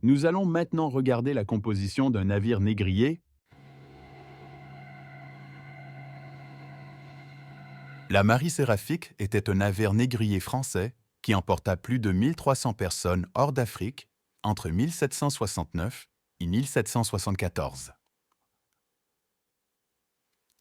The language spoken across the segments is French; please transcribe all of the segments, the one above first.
Nous allons maintenant regarder la composition d'un navire négrier. La Marie Séraphique était un navire négrier français qui emporta plus de 1300 personnes hors d'Afrique entre 1769 et 1774.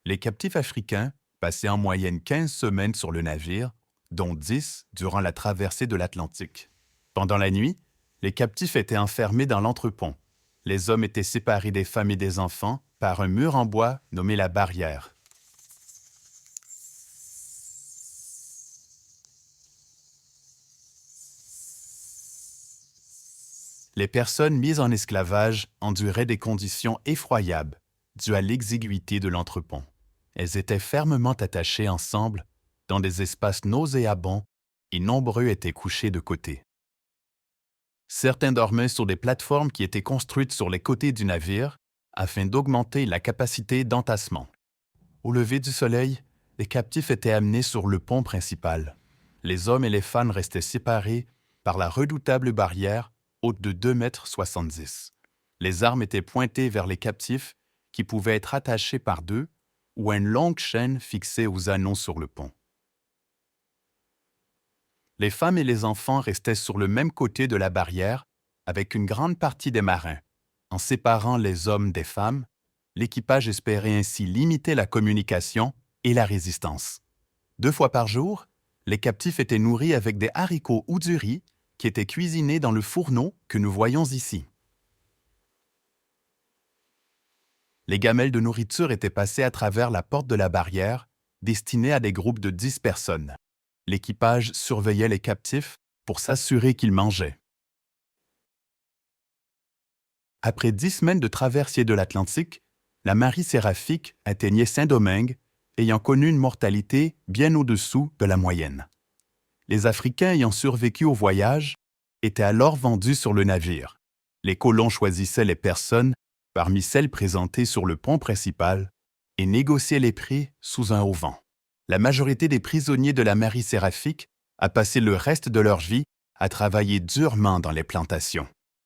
Les captifs africains passaient en moyenne 15 semaines sur le navire, dont 10 durant la traversée de l'Atlantique. Pendant la nuit, les captifs étaient enfermés dans l'entrepont. Les hommes étaient séparés des femmes et des enfants par un mur en bois nommé la barrière. Les personnes mises en esclavage enduraient des conditions effroyables dues à l'exiguïté de l'entrepont. Elles étaient fermement attachées ensemble dans des espaces nauséabonds et nombreux étaient couchés de côté. Certains dormaient sur des plateformes qui étaient construites sur les côtés du navire afin d'augmenter la capacité d'entassement. Au lever du soleil, les captifs étaient amenés sur le pont principal. Les hommes et les femmes restaient séparés par la redoutable barrière haute de 2,70 m. Les armes étaient pointées vers les captifs qui pouvaient être attachés par deux ou à une longue chaîne fixée aux anneaux sur le pont. Les femmes et les enfants restaient sur le même côté de la barrière avec une grande partie des marins. En séparant les hommes des femmes, l'équipage espérait ainsi limiter la communication et la résistance. 2 fois par jour, les captifs étaient nourris avec des haricots ou du riz qui étaient cuisinés dans le fourneau que nous voyons ici. Les gamelles de nourriture étaient passées à travers la porte de la barrière, destinée à des groupes de 10 personnes. L'équipage surveillait les captifs pour s'assurer qu'ils mangeaient. Après 10 semaines de traversée de l'Atlantique, la Marie Séraphique atteignait Saint-Domingue, ayant connu une mortalité bien au-dessous de la moyenne. Les Africains ayant survécu au voyage étaient alors vendus sur le navire. Les colons choisissaient les personnes parmi celles présentées sur le pont principal et négociaient les prix sous un auvent. La majorité des prisonniers de la Marie Séraphique a passé le reste de leur vie à travailler durement dans les plantations.